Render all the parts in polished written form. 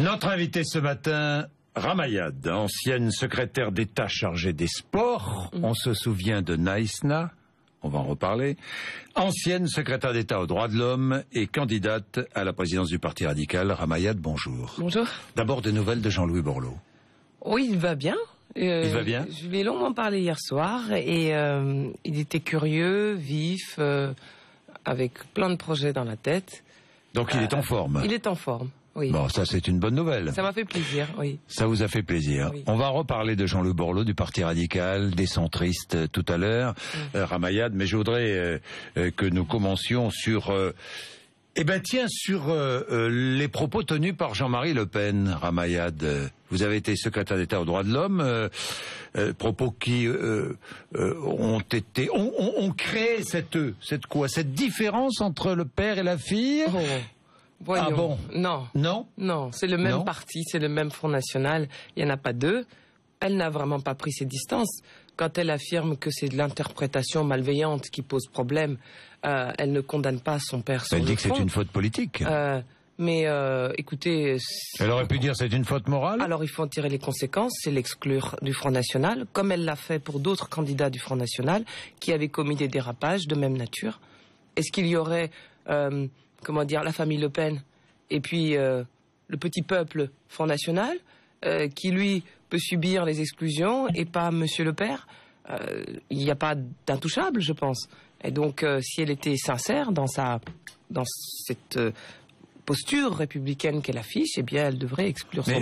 Notre invité ce matin, Ramayad, ancienne secrétaire d'État chargée des sports. On se souvient de Naïsna, on va en reparler. Ancienne secrétaire d'État aux droits de l'homme et candidate à la présidence du Parti radical. Ramayad, bonjour. Bonjour. D'abord, des nouvelles de Jean-Louis Borloo. Oui, il va bien. Il va bien. Je lui ai longuement parlé hier soir et il était curieux, vif, avec plein de projets dans la tête. Donc il est en forme. Il est en forme, oui. Bon, ça c'est une bonne nouvelle. Ça m'a fait plaisir, oui. Ça vous a fait plaisir. Oui. On va reparler de Jean-Louis Borloo, du Parti radical, des centristes tout à l'heure, Ramayad, mais je voudrais que nous commencions sur... sur les propos tenus par Jean-Marie Le Pen, Ramayad. Vous avez été secrétaire d'État aux droits de l'homme, propos qui ont créé cette différence entre le père et la fille. Oh. Voyons. Ah bon? Non, c'est le même parti, c'est le même Front National, il n'y en a pas deux. Elle n'a vraiment pas pris ses distances. Quand elle affirme que c'est de l'interprétation malveillante qui pose problème, elle ne condamne pas son père sur le fond. Elle dit que c'est une faute politique. Écoutez... Elle aurait pu dire c'est une faute morale. Alors il faut en tirer les conséquences, c'est l'exclure du Front National, comme elle l'a fait pour d'autres candidats du Front National qui avaient commis des dérapages de même nature. Est-ce qu'il y aurait, la famille Le Pen et puis le petit peuple Front National qui, lui, peut subir les exclusions et pas Monsieur le Père? Il n'y a pas d'intouchable, je pense. Et donc, si elle était sincère dans cette posture républicaine qu'elle affiche, eh bien, elle devrait exclure son père.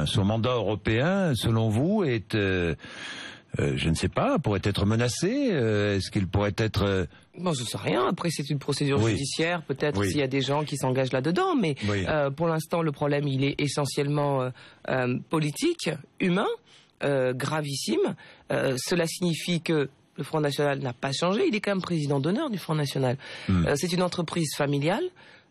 Son mandat européen, selon vous, est... je ne sais pas, pourrait être menacé. Est-ce qu'il pourrait être... Bon, je ne sais rien. Après, c'est une procédure judiciaire. Peut-être s'il y a des gens qui s'engagent là-dedans. Mais pour l'instant, le problème, il est essentiellement politique, humain, gravissime. Cela signifie que le Front National n'a pas changé. Il est quand même président d'honneur du Front National. C'est une entreprise familiale.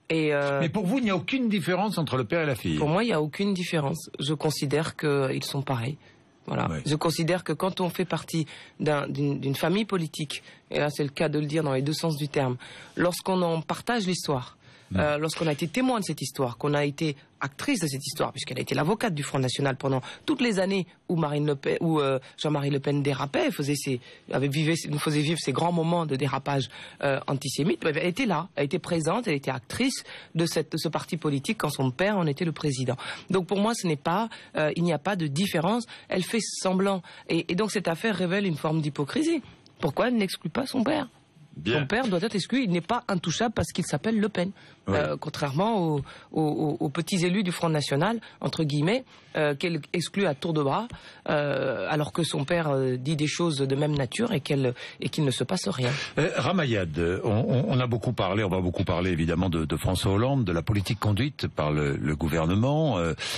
Mais pour vous, il n'y a aucune différence entre le père et la fille? Pour moi, il n'y a aucune différence. Je considère qu'ils sont pareils. Voilà. Oui. Je considère que quand on fait partie d'une famille politique, et là c'est le cas de le dire dans les deux sens du terme, lorsqu'on en partage l'histoire, lorsqu'on a été témoin de cette histoire, qu'on a été actrice de cette histoire, puisqu'elle a été l'avocate du Front National pendant toutes les années où Jean-Marie Le Pen dérapait, nous faisait vivre ces grands moments de dérapage antisémite. Elle était là, elle était présente, elle était actrice de ce parti politique quand son père en était le président. Donc pour moi, il n'y a pas de différence. Elle fait semblant, et donc cette affaire révèle une forme d'hypocrisie. Pourquoi elle n'exclut pas son père? Bien. Son père doit être exclu, il n'est pas intouchable parce qu'il s'appelle Le Pen. Oui. Contrairement aux petits élus du Front National, entre guillemets, qu'elle exclut à tour de bras, alors que son père dit des choses de même nature et qu'il ne se passe rien. Ramayad, on a beaucoup parlé, on va beaucoup parler évidemment de François Hollande, de la politique conduite par le gouvernement.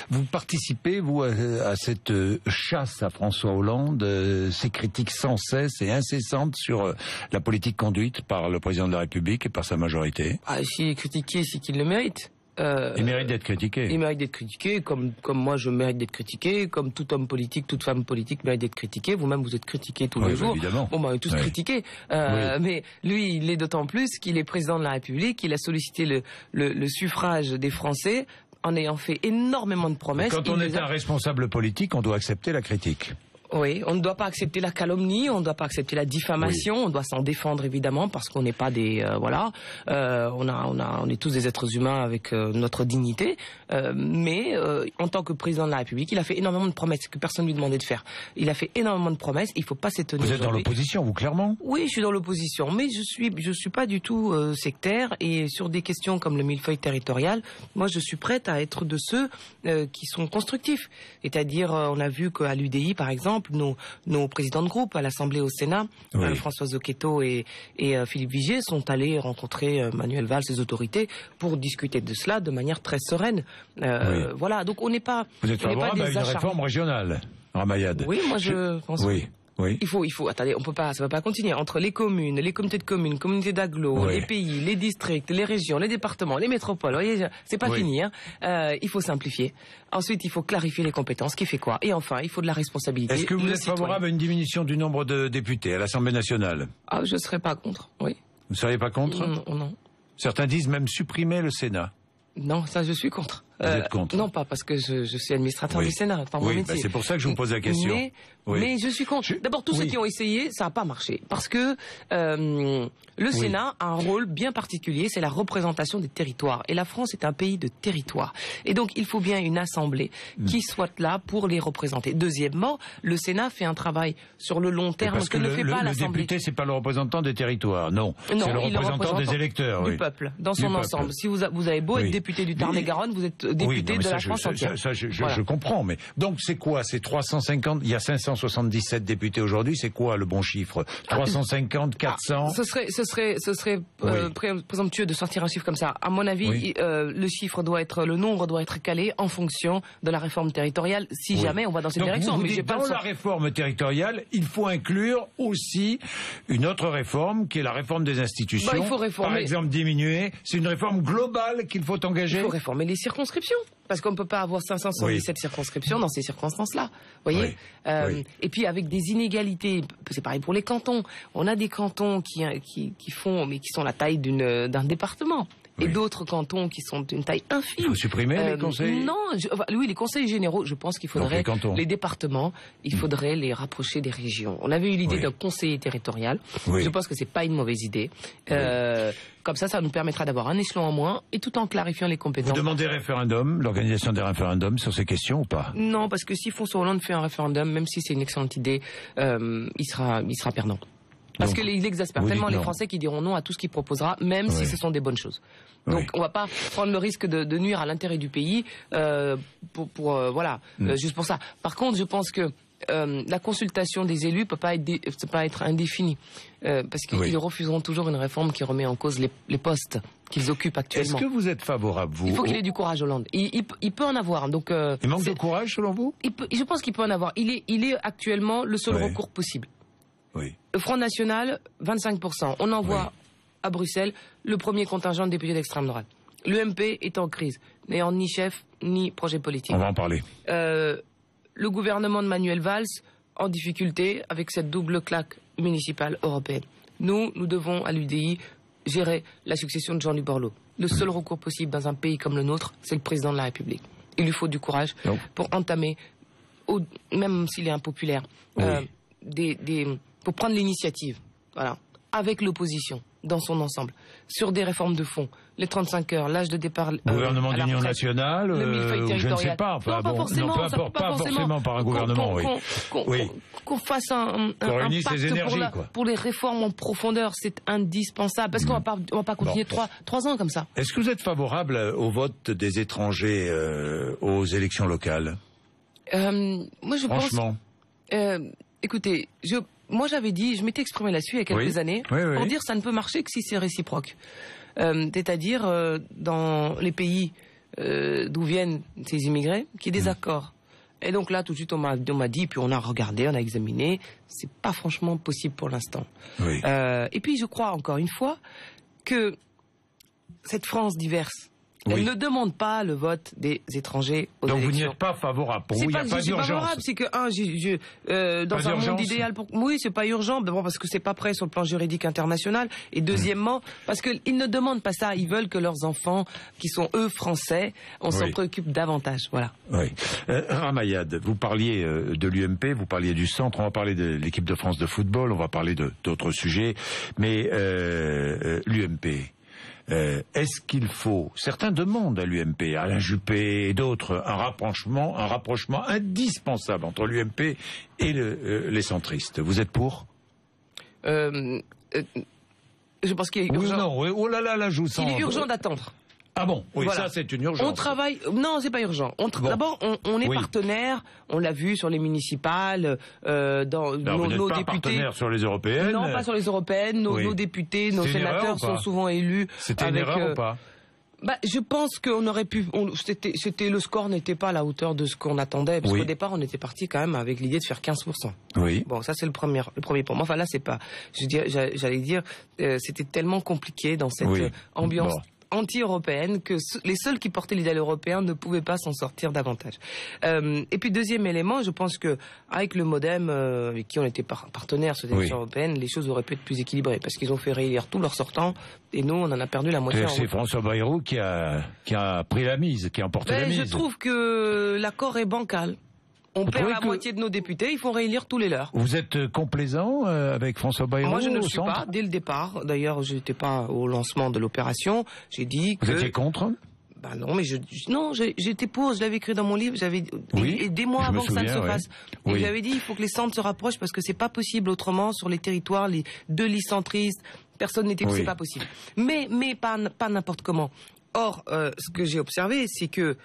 Vous participez, vous, à cette chasse à François Hollande, ces critiques sans cesse et incessantes sur la politique conduite par le président de la République et par sa majorité? S'il est critiqué, c'est qu'il le mérite. Il mérite d'être critiqué. Il mérite d'être critiqué, comme moi je mérite d'être critiqué, comme tout homme politique, toute femme politique mérite d'être critiqué. Vous-même vous êtes critiqué tous les jours. Évidemment. On est tous critiqués. Mais lui, il l'est d'autant plus qu'il est président de la République, il a sollicité le suffrage des Français en ayant fait énormément de promesses. Quand on est un responsable politique, on doit accepter la critique. Oui, on ne doit pas accepter la calomnie, on ne doit pas accepter la diffamation, on doit s'en défendre évidemment parce qu'on n'est pas des on est tous des êtres humains avec notre dignité, mais en tant que président de la République, il a fait énormément de promesses que personne ne lui demandait de faire. Il a fait énormément de promesses, il faut pas s'étonner. Vous êtes dans l'opposition, vous, clairement? Oui, je suis dans l'opposition, mais je suis pas du tout sectaire, et sur des questions comme le millefeuille territorial, moi je suis prête à être de ceux qui sont constructifs. C'est-à-dire, on a vu qu'à l'UDI par exemple, nos présidents de groupe à l'Assemblée, au Sénat, Françoise Zocchetto et Philippe Vigier sont allés rencontrer Manuel Valls, ses autorités, pour discuter de cela de manière très sereine. Voilà, donc on n'est pas... Vous êtes favorable à une réforme régionale, Ramayad? Oui, moi je pense... Oui. Oui. Il faut, attendez, ça va pas continuer. Entre les communes, les comités de communes, communautés d'agglo, les pays, les districts, les régions, les départements, les métropoles, vous voyez, c'est pas fini, hein. Il faut simplifier. Ensuite, il faut clarifier les compétences, qui fait quoi? Et enfin, il faut de la responsabilité. Est-ce que vous êtes favorable à une diminution du nombre de députés à l'Assemblée nationale? Je serais pas contre, oui. Vous ne seriez pas contre? Non. Certains disent même supprimer le Sénat. Non, ça je suis contre. Vous êtes contre? Non, pas parce que je suis administrateur du Sénat, par mon métier. C'est pour ça que je vous pose la question. Mais je suis contre. D'abord, tous ceux qui ont essayé, ça n'a pas marché. Parce que le Sénat a un rôle bien particulier, c'est la représentation des territoires. Et la France est un pays de territoires. Et donc, il faut bien une assemblée qui soit là pour les représenter. Deuxièmement, le Sénat fait un travail sur le long terme que ne fait pas l'Assemblée. Le député, c'est pas le représentant des territoires, non. C'est le représentant des électeurs. Du peuple, dans son ensemble. Si vous avez beau être député du Tarn-et-Garonne, vous êtes député de la France entière. Ça, je comprends, mais donc c'est quoi? C'est 350, il y a 577 députés aujourd'hui, c'est quoi le bon chiffre? 350, 400? Ce serait présomptueux de sortir un chiffre comme ça. À mon avis, le nombre doit être calé en fonction de la réforme territoriale, si jamais on va dans cette direction. Mais dans la réforme territoriale, il faut inclure aussi une autre réforme, qui est la réforme des institutions. Il faut réformer. Par exemple, diminuer. C'est une réforme globale qu'il faut engager. Il faut réformer les circonscriptions. Parce qu'on ne peut pas avoir 577 circonscriptions dans ces circonstances-là. Vous voyez Et puis avec des inégalités, c'est pareil pour les cantons. On a des cantons qui sont la taille d'un département. Et d'autres cantons qui sont d'une taille infime. Il faut supprimer les conseils? Non, les conseils généraux, je pense qu'il faudrait... Les départements, il faudrait les rapprocher des régions. On avait eu l'idée d'un conseiller territorial. Je pense que c'est pas une mauvaise idée. Comme ça nous permettra d'avoir un échelon en moins, et tout en clarifiant les compétences. Vous demandez référendum, l'organisation des référendums sur ces questions ou pas? Non, parce que si François Hollande fait un référendum, même si c'est une excellente idée, il sera perdant. Parce qu'il exaspère tellement les Français qui diront non à tout ce qu'il proposera, même si ce sont des bonnes choses. Donc on va pas prendre le risque de nuire à l'intérêt du pays juste pour ça. Par contre, je pense que la consultation des élus peut pas être indéfinie, parce qu'ils refuseront toujours une réforme qui remet en cause les postes qu'ils occupent actuellement. Est-ce que vous êtes favorable, vous? Il faut qu'il ait du courage, Hollande. Il peut en avoir. Donc, il manque de courage, selon vous? Je pense qu'il peut en avoir. Il est actuellement le seul recours possible. Le Front National, 25%. On envoie à Bruxelles le premier contingent de députés d'extrême droite. L'UMP est en crise, n'ayant ni chef ni projet politique. On va en parler. Le gouvernement de Manuel Valls en difficulté avec cette double claque municipale européenne. Nous devons à l'UDI gérer la succession de Jean-Luc Borloo. Le seul recours possible dans un pays comme le nôtre, c'est le président de la République. Il lui faut du courage pour entamer, même s'il est impopulaire, pour prendre l'initiative, avec l'opposition dans son ensemble, sur des réformes de fond, les 35 heures, l'âge de départ... Gouvernement d'union nationale, je ne sais pas, pas forcément par un gouvernement, qu'on fasse un pacte pour les réformes en profondeur, c'est indispensable, parce qu'on va pas continuer 3 ans comme ça. Est-ce que vous êtes favorable au vote des étrangers aux élections locales? Moi, je pense... Écoutez, moi j'avais dit, je m'étais exprimé là-dessus il y a quelques années, pour dire ça ne peut marcher que si c'est réciproque. C'est-à-dire dans les pays d'où viennent ces immigrés, qu'il y ait des accords. Et donc là, tout de suite, on m'a dit, puis on a regardé, on a examiné, c'est pas franchement possible pour l'instant. Et puis je crois encore une fois que cette France diverse, elle ne demande pas le vote des étrangers aux élections. Donc vous n'y êtes pas favorable. Pour vous, il n'y a pas d'urgence. C'est que, dans un monde idéal, c'est pas urgent. D'abord parce que c'est pas prêt sur le plan juridique international. Et deuxièmement, parce qu'ils ne demandent pas ça. Ils veulent que leurs enfants, qui sont eux français, on s'en préoccupe davantage. Voilà. Ramayad, vous parliez de l'UMP, vous parliez du centre. On va parler de l'équipe de France de football. On va parler d'autres sujets. Mais l'UMP. Est-ce qu'il faut, certains demandent à l'UMP, Alain Juppé et d'autres, un rapprochement indispensable entre l'UMP et les centristes. Vous êtes pour? Je pense qu'il est urgent. Je vous sens. Il est urgent d'attendre. Ah bon? Oui, ça c'est une urgence. On travaille... Non, c'est pas urgent. D'abord, on est partenaire, on l'a vu sur les municipales, dans nos députés... partenaire sur les européennes? Non, pas sur les européennes. Nos députés, nos sénateurs sont souvent élus... C'était une erreur ou pas? Je pense qu'on aurait pu... le score n'était pas à la hauteur de ce qu'on attendait, parce qu'au départ, on était parti quand même avec l'idée de faire 15%. Bon, ça c'est le premier point. Enfin là, c'est pas... J'allais dire, c'était tellement compliqué dans cette ambiance anti-européenne, que les seuls qui portaient l'idéal européen ne pouvaient pas s'en sortir davantage. Et puis deuxième élément, je pense que avec le MoDem, avec qui on était partenaires sur l'élection européenne, les choses auraient pu être plus équilibrées, parce qu'ils ont fait réélire tous leurs sortants, et nous, on en a perdu la moitié. C'est François Bayrou qui a pris la mise, qui a emporté la mise. Je trouve que l'accord est bancal. On perd la moitié de nos députés, ils font réélire tous les leurs. Vous êtes complaisant avec François Bayrou? Moi, je ne le suis pas, dès le départ. D'ailleurs, je n'étais pas au lancement de l'opération. J'ai dit que... Vous étiez contre? Non, mais j'étais pour, je l'avais écrit dans mon livre, et des mois avant que ça ne se fasse. Et j'avais dit, il faut que les centres se rapprochent, parce que c'est pas possible autrement sur les territoires, les deux listes centristes, personne n'était, c'est pas possible. Mais pas n'importe comment. Or, ce que j'ai observé, c'est que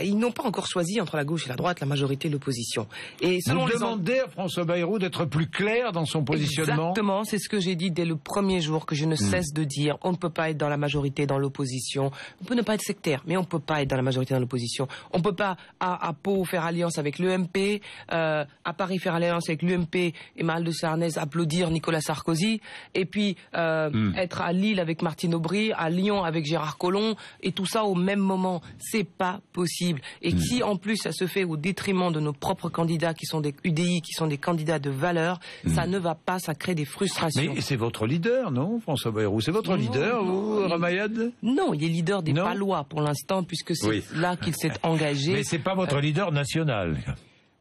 ils n'ont pas encore choisi entre la gauche et la droite, la majorité et l'opposition. Et selon vous demandez à François Bayrou d'être plus clair dans son positionnement? Exactement, c'est ce que j'ai dit dès le premier jour, que je ne cesse de dire. On ne peut pas être dans la majorité, dans l'opposition. On peut ne pas être sectaire, mais on ne peut pas être dans la majorité, dans l'opposition. On ne peut pas, à Pau, faire alliance avec l'UMP, à Paris, faire alliance avec l'UMP et Mahalde de Sarnez, applaudir Nicolas Sarkozy, et puis être à Lille avec Martine Aubry, à Lyon avec Gérard Collomb, et tout ça au même moment. C'est pas possible. Et si en plus ça se fait au détriment de nos propres candidats qui sont des UDI, qui sont des candidats de valeur, ça ne va pas, ça crée des frustrations. Mais c'est votre leader, non, François Bayrou? C'est votre leader, vous, Ramayad? Non, il est leader des Palois pour l'instant, puisque c'est là qu'il s'est engagé. Mais c'est pas votre leader national.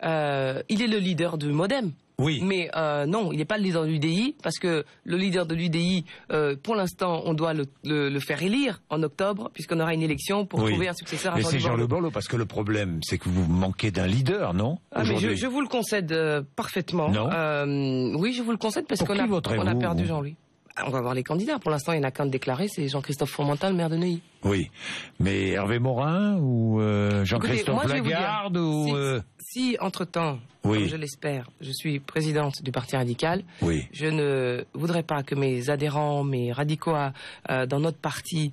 Il est le leader du MoDem. Oui. Mais non, il n'est pas le leader de l'UDI, parce que le leader de l'UDI, pour l'instant, on doit le faire élire en octobre, puisqu'on aura une élection pour trouver un successeur à Jean-Luc Borloo. Mais c'est Jean-Luc Borloo, parce que le problème, c'est que vous manquez d'un leader, non? Mais je vous le concède parfaitement. Non. Oui, je vous le concède, parce qu'on a perdu Jean-Louis. On va voir les candidats. Pour l'instant, il n'y en a qu'un de déclaré, c'est Jean-Christophe Fromental, maire de Neuilly. Oui, mais Hervé Morin ou Jean-Christophe Lagarde Si, entre-temps, comme je l'espère, je suis présidente du Parti radical, je ne voudrais pas que mes adhérents, mes radicaux dans notre parti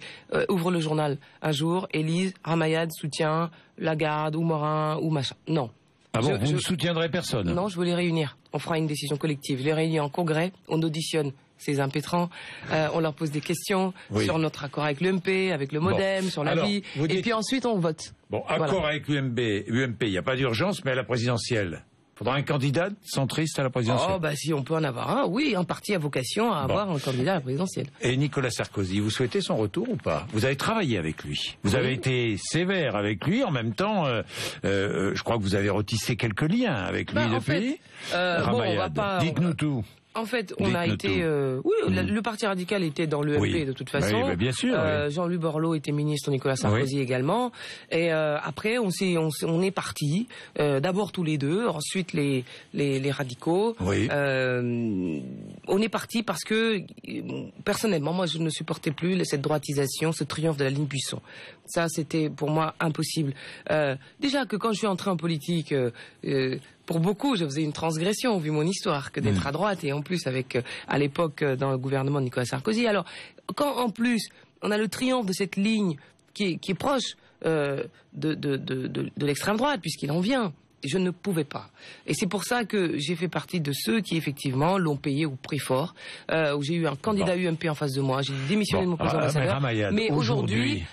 ouvrent le journal un jour et lisent Ramayad soutient Lagarde ou Morin ou machin. Non. Ah bon, vous ne soutiendrez personne? Non, je veux les réunir. On fera une décision collective. Je les réunis en congrès, on auditionne ces impétrants, on leur pose des questions sur notre accord avec l'UMP, avec le MoDem, sur la vie, et puis ensuite on vote. Bon, accord avec l'UMP, il n'y a pas d'urgence, mais à la présidentielle, il faudra un candidat centriste à la présidentielle. Oh, bah si on peut en avoir un, oui, un parti a vocation à avoir un candidat à la présidentielle. Et Nicolas Sarkozy, vous souhaitez son retour ou pas? Vous avez travaillé avec lui, vous avez été sévère avec lui, en même temps, je crois que vous avez retissé quelques liens avec lui depuis. Dites-nous tout. En fait, on a été... le Parti radical était dans l'UMP de toute façon. Oui, bien sûr. Jean-Luc Borloo était ministre, Nicolas Sarkozy également. Et après, on est partis. D'abord tous les deux, ensuite les radicaux. On est partis parce que, personnellement, moi, je ne supportais plus cette droitisation, ce triomphe de la ligne Buisson. Ça, c'était pour moi impossible. Déjà que quand je suis entré en politique... pour beaucoup, je faisais une transgression, vu mon histoire, que d'être à droite, et en plus avec, à l'époque, dans le gouvernement de Nicolas Sarkozy. Alors, quand en plus, on a le triomphe de cette ligne qui est proche de l'extrême droite, puisqu'il en vient, je ne pouvais pas. Et c'est pour ça que j'ai fait partie de ceux qui, effectivement, l'ont payé au prix fort, où j'ai eu un candidat UMP en face de moi, j'ai démissionné de mon poste d'ambassadeur. Mais aujourd'hui,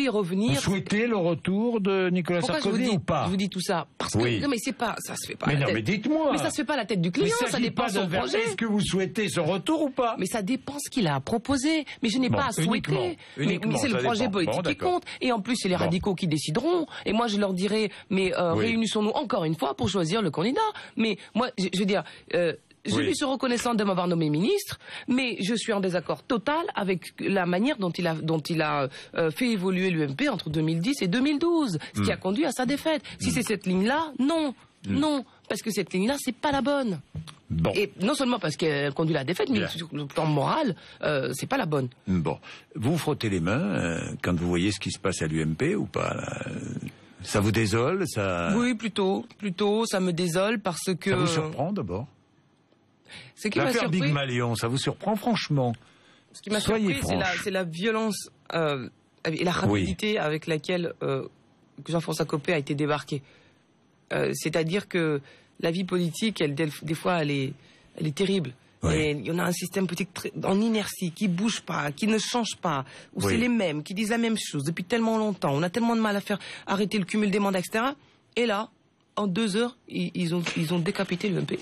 revenir... Vous souhaitez le retour de Nicolas Sarkozy ou pas? Je vous dis tout ça parce que... Non, mais c'est pas... Ça se fait pas. Mais non, mais dites-moi. Mais ça se fait pas à la tête du client, ça dépend de son projet. Est-ce que vous souhaitez ce retour ou pas? Mais ça dépend ce qu'il a proposé. Mais je n'ai pas à souhaiter. Mais c'est le projet politique qui compte. Et en plus, c'est les radicaux qui décideront. Et moi, je leur dirai, mais réunissons-nous encore une fois pour choisir le candidat. Mais moi, je veux dire... Je lui suis reconnaissante de m'avoir nommé ministre, mais je suis en désaccord total avec la manière dont il a fait évoluer l'UMP entre 2010 et 2012, ce qui a conduit à sa défaite. Si c'est cette ligne-là, non, parce que cette ligne-là, c'est pas la bonne. Bon. Et non seulement parce qu'elle conduit à la défaite, mais sur le plan moral, c'est pas la bonne. Bon, vous frottez les mains quand vous voyez ce qui se passe à l'UMP ou pas là? Ça vous désole, ça? Oui, plutôt, ça me désole parce que... Ça vous surprend d'abord? Ce qui m'a surpris... Big Malion, ça vous surprend franchement? Ce qui m'a surpris, c'est la violence et la rapidité avec laquelle Jean-François Copé a été débarqué. C'est-à-dire que la vie politique, des fois, elle est terrible. Oui. Et il y en a un système politique en inertie, qui bouge pas, qui ne change pas, où Oui. c'est les mêmes, qui disent la même chose depuis tellement longtemps. On a tellement de mal à faire arrêter le cumul des mandats, etc. Et là, en 2 heures, ils ont décapité l'UMP.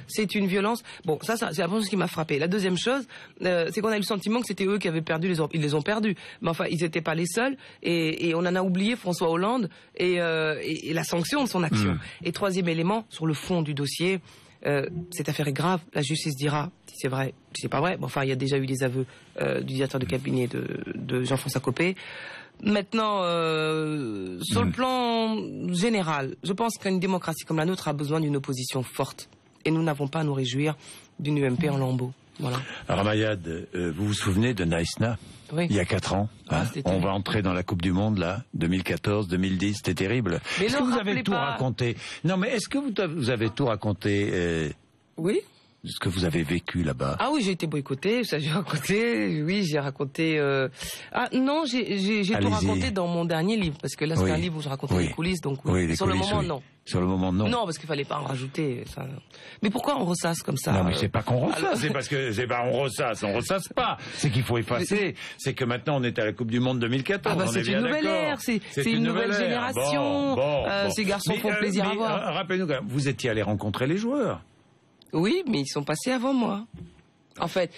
C'est une violence. Bon, ça c'est la première chose qui m'a frappé. La deuxième chose, c'est qu'on a eu le sentiment que c'était eux qui avaient perdu ils les ont perdus. Mais enfin, ils n'étaient pas les seuls. Et on en a oublié François Hollande et la sanction de son action. Et troisième élément, sur le fond du dossier, cette affaire est grave. La justice dira si c'est vrai, si c'est pas vrai. Bon, enfin, il y a déjà eu des aveux du directeur de cabinet de Jean-François Copé. Maintenant, sur le plan général, je pense qu'une démocratie comme la nôtre a besoin d'une opposition forte. Et nous n'avons pas à nous réjouir d'une UMP en lambeaux. Voilà. Ramayad, vous vous souvenez de Naïsna? Oui. Il y a 4 ans. Hein, on va entrer dans la Coupe du Monde, là, 2014, 2010, c'était terrible. Est-ce que vous avez tout raconté? Non, mais est-ce que vous avez tout raconté Oui. Ce que vous avez vécu là-bas? Ah oui, j'ai été boycottée, ça j'ai raconté. Oui, j'ai raconté. Ah non, j'ai tout raconté dans mon dernier livre, parce que là c'est un livre où je racontais les coulisses, donc les sur coulisses, le moment non. Sur le moment non. Non, parce qu'il fallait pas en rajouter. Ça... Mais pourquoi on ressasse comme ça? Non, mais c'est pas qu'on ressasse, c'est parce que c'est pas on ressasse pas. C'est qu'il faut effacer. C'est que maintenant on est à la Coupe du Monde 2014. Ah bah c'est une nouvelle ère, c'est une nouvelle génération. Ces garçons font plaisir à voir. Rappelez-nous, vous étiez allé rencontrer les joueurs. Oui, mais ils sont passés avant moi. En fait,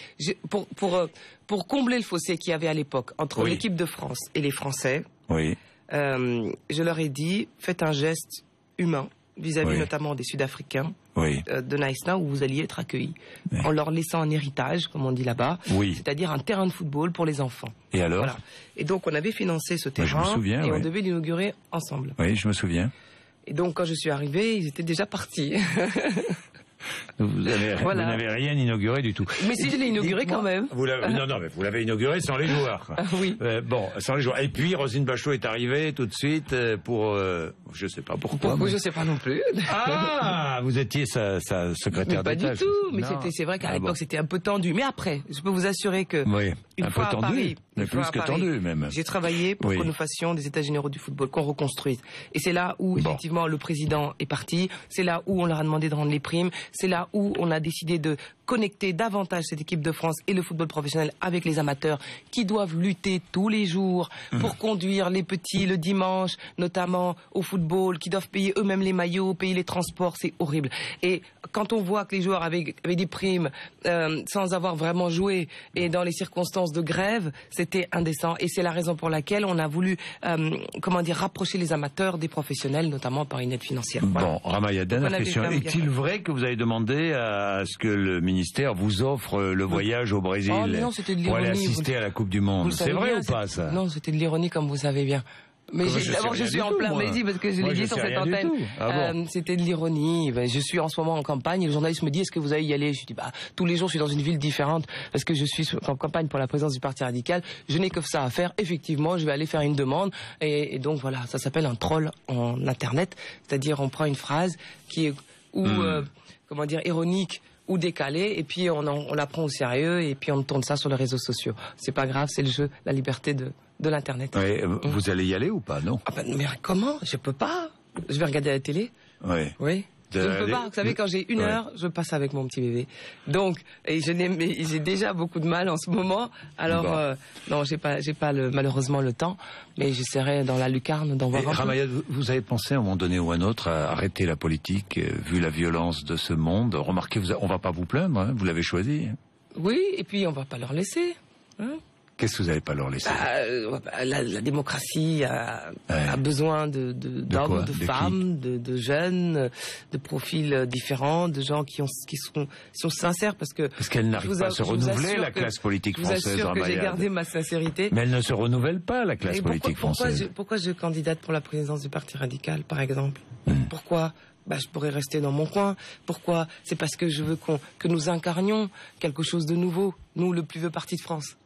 pour combler le fossé qu'il y avait à l'époque entre l'équipe de France et les Français, je leur ai dit, faites un geste humain vis-à-vis notamment des Sud-Africains de Naïsna, où vous alliez être accueillis, en leur laissant un héritage, comme on dit là-bas, c'est-à-dire un terrain de football pour les enfants. Et alors? Voilà. Et donc on avait financé ce terrain et on devait l'inaugurer ensemble. Oui, je me souviens. Et donc quand je suis arrivée, ils étaient déjà partis. Vous n'avez rien inauguré du tout. Mais si je l'ai inauguré quand même. Non, mais vous l'avez inauguré sans les joueurs. Oui. Bon, sans les joueurs. Et puis Roselyne Bachelot est arrivée tout de suite pour, je sais pas pourquoi. Pourquoi je sais pas non plus. Ah, vous étiez sa secrétaire d'État. Pas du tout. Mais c'est vrai qu'à l'époque c'était un peu tendu. Mais après, je peux vous assurer que une fois à Paris, mais plus que tendu même. J'ai travaillé pour que nous fassions des États généraux du football, qu'on reconstruise. Et c'est là où effectivement le président est parti. C'est là où on leur a demandé de rendre les primes. C'est là où on a décidé de connecter davantage cette équipe de France et le football professionnel avec les amateurs qui doivent lutter tous les jours pour conduire les petits le dimanche, notamment au football, qui doivent payer eux-mêmes les maillots, payer les transports, c'est horrible. Et quand on voit que les joueurs avaient des primes sans avoir vraiment joué et dans les circonstances de grève, c'était indécent. Et c'est la raison pour laquelle on a voulu rapprocher les amateurs des professionnels, notamment par une aide financière. Bon, Ramayad, dernière question. Est-il vrai que vous avez demandé à ce que le ministère vous offre le voyage au Brésil pour aller assister à la Coupe du Monde? C'est vrai ou pas ça? Non, c'était de l'ironie comme vous savez bien. Mais d'abord, je suis en plein plaisir parce que je l'ai dit sur cette antenne. C'était de l'ironie. Je suis en ce moment en campagne et le journaliste me dit est-ce que vous allez y aller? Je dis tous les jours je suis dans une ville différente parce que je suis en campagne pour la présidence du Parti radical. Je n'ai que ça à faire. Effectivement, je vais aller faire une demande et donc voilà, ça s'appelle un troll en internet, c'est-à-dire on prend une phrase qui est ironique ou décalée et puis on la prend au sérieux et puis on tourne ça sur les réseaux sociaux. C'est pas grave, c'est le jeu, la liberté de l'internet. Vous allez y aller ou pas, non? Mais comment? Je peux pas. Je vais regarder la télé. Oui. Je ne peux pas. Vous savez, quand j'ai 1 heure, je passe avec mon petit bébé. Donc, j'ai déjà beaucoup de mal en ce moment. Alors, non, j'ai pas malheureusement le temps, mais j'essaierai dans la lucarne d'en voir un peu. Ramayad, vous avez pensé à un moment donné ou à un autre à arrêter la politique, vu la violence de ce monde? Remarquez, on va pas vous plaindre, hein, vous l'avez choisi. Oui, et puis on va pas leur laisser. Hein? Qu'est-ce que vous n'allez pas leur laisser? La démocratie a besoin d'hommes, de femmes, de jeunes, de profils différents, de gens qui sont sincères parce qu'elle n'arrive pas à se renouveler, la classe politique française. Je vous assure que j'ai gardé ma sincérité. Mais elle ne se renouvelle pas, la classe politique française. Pourquoi je candidate pour la présidence du Parti radical, par exemple? Pourquoi? Je pourrais rester dans mon coin. Pourquoi? C'est parce que je veux que nous incarnions quelque chose de nouveau, nous, le plus vieux parti de France.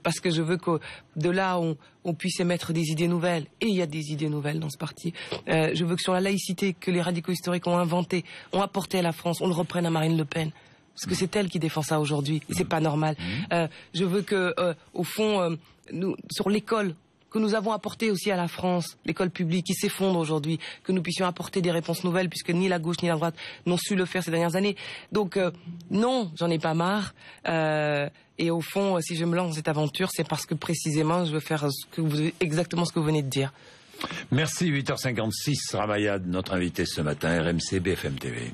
Parce que je veux que de là on puisse émettre des idées nouvelles. Et il y a des idées nouvelles dans ce parti. Je veux que sur la laïcité que les radicaux historiques ont inventée, ont apporté à la France, on le reprenne à Marine Le Pen. Parce que c'est elle qui défend ça aujourd'hui. Et c'est pas normal. Je veux que, au fond, nous, sur l'école, que nous avons apporté aussi à la France, l'école publique qui s'effondre aujourd'hui, que nous puissions apporter des réponses nouvelles, puisque ni la gauche ni la droite n'ont su le faire ces dernières années. Donc non, j'en ai pas marre. Et au fond, si je me lance dans cette aventure, c'est parce que précisément, je veux faire exactement ce que vous venez de dire. Merci, 8h56, Ramayad, notre invité ce matin, RMC BFM TV.